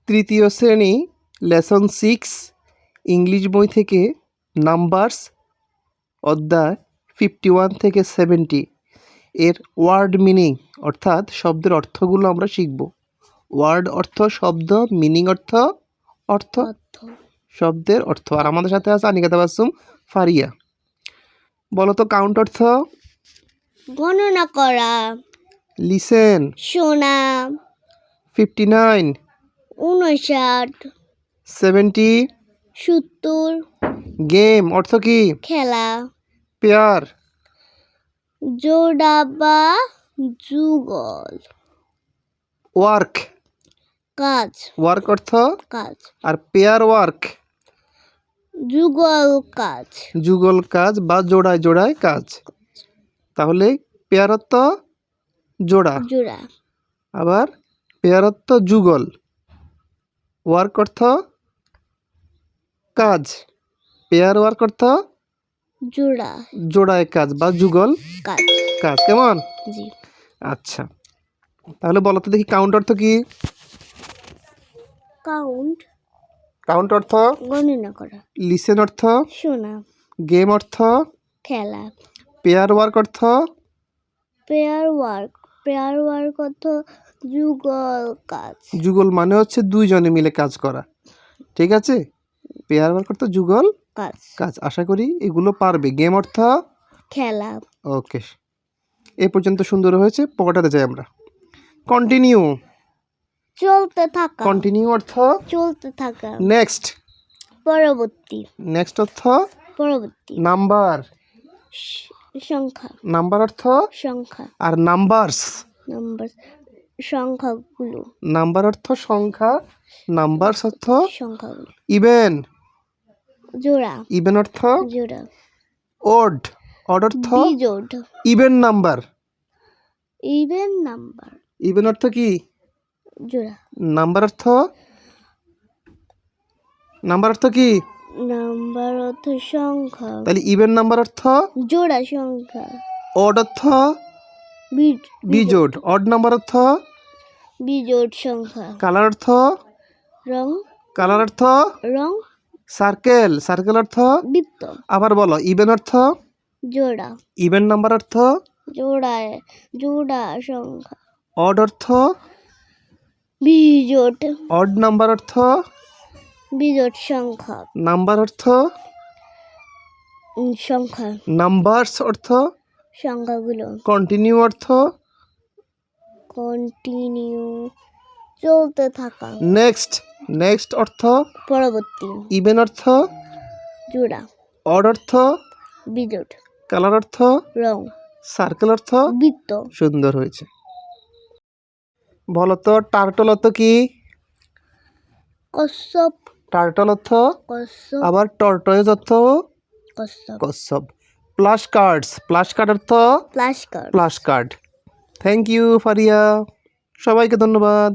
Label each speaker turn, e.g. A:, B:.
A: তৃতীয় শ্রেণী lesson 6 English বই থেকে নাম্বারস অধ্যায় 51 থেকে 70 এর ওয়ার্ড মিনিং অর্থাৎ শব্দের অর্থগুলো আমরা শিখব। ওয়ার্ড অর্থ শব্দ, মিনিং অর্থ অর্থ শব্দের অর্থ। আর আমাদের সাথে আছে আনিকা তাবাসসুম, ফারিয়া। বলো তো কাউন্ট অর্থ?
B: গণনা করা।
A: লিসেন
B: শোনা।
A: 59
B: 59
A: 70
B: 70
A: গেম অর্থ কি?
B: খেলা।
A: পেয়ার
B: জোড়া বা যুগল।
A: ওয়ার্ক
B: কাজ।
A: ওয়ার্ক অর্থ
B: কাজ।
A: আর পেয়ার ওয়ার্ক
B: যুগল কাজ।
A: যুগল কাজ বা জোড়ায় জোড়ায় কাজ। তাহলে পেয়ার অর্থ জোড়া,
B: জোড়া।
A: আবার পেয়ার অর্থ যুগল, ওয়ার্ক অর্থ কাজ, পেয়ার ওয়ার্ক অর্থ
B: জোড়া।
A: জোড়ায় কাজ বা যুগল
B: কাজ।
A: কাজ। কেমন?
B: জি।
A: আচ্ছা, তাহলে বলো তো দেখি কাউন্ট অর্থ কি?
B: কাউন্ট
A: কাউন্ট অর্থ
B: গণনা করা।
A: লিসেন অর্থ
B: শোনা।
A: গেম অর্থ
B: খেলা।
A: পেয়ার ওয়ার্ক অর্থ
B: পেয়ার ওয়ার্ক অর্থ যুগল কাজ।
A: যুগল মানে হচ্ছে দুইজনে মিলে কাজ করা, ঠিক আছে? পেয়ার ওয়ার্ক অর্থ যুগল
B: কাজ।
A: কাজ। আশা করি এগুলো পারবে। গেম অর্থ
B: খেলা।
A: ওকে, এ পর্যন্ত সুন্দর হয়েছে। পকেটাতে যাই আমরা। কন্টিনিউ
B: চলতে থাকা।
A: কন্টিনিউ অর্থ
B: চলতে থাকা।
A: নেক্সট
B: পরবর্তী।
A: নেক্সট অর্থ
B: পরবর্তী।
A: নাম্বার
B: সংখ্যা।
A: নাম্বার অর্থ
B: সংখ্যা।
A: আর নাম্বারস
B: নাম্বার সংখ্যাগুলো।
A: নাম্বার অর্থ সংখ্যা, নাম্বারস অর্থ
B: সংখ্যাগুলো।
A: ইভেন
B: জোড়া।
A: ইভেন অর্থ
B: জোড়া।
A: ওড অড অর্থ
B: বিজোড়।
A: Even number
B: even number.
A: Even অর্থ কি?
B: জোড়া।
A: নাম্বার অর্থ নাম্বার অর্থ কি?
B: নাম্বার অর্থ সংখ্যা।
A: তাহলে ইভেন নাম্বার অর্থ
B: জোড়া সংখ্যা।
A: অড অর্থ বিজোড়, অড নাম্বার অর্থ
B: বিজোড় সংখ্যা।
A: কালার অর্থ
B: রং।
A: কালার অর্থ
B: রং।
A: সার্কেল, সার্কেল অর্থ
B: বৃত্ত।
A: আবার বলো ইভেন অর্থ
B: জোড়া।
A: ইভেন নাম্বার অর্থ
B: জোড়া সংখ্যা।
A: অড অর্থ
B: বিজোড়।
A: অড নাম্বার অর্থ
B: বিজোড় সংখ্যা।
A: নাম্বার অর্থ
B: সংখ্যা।
A: নাম্বারস অর্থ
B: সংখ্যাগুলো।
A: কন্টিনিউ অর্থ
B: কন্টিনিউ চলতে থাকা।
A: নেক্সট নেক্সট অর্থ
B: পরবর্তী।
A: ইভেন অর্থ
B: জোড়া।
A: অড অর্থ
B: বিজোড়।
A: কালার অর্থ
B: রং।
A: সার্কেল অর্থ
B: বৃত্ত।
A: সুন্দর হয়েছে। বলো তো টার্টল অর্থ কি?
B: কচ্ছপ।
A: টার্টল অর্থ
B: কচ্ছপ।
A: আবার টর্টয়েজ অর্থ
B: কচ্ছপ।
A: কচ্ছপ। প্লাশ কার্ড অর্থ
B: flash card.
A: Flash card. Thank you Fariya, সবাইকে ধন্যবাদ।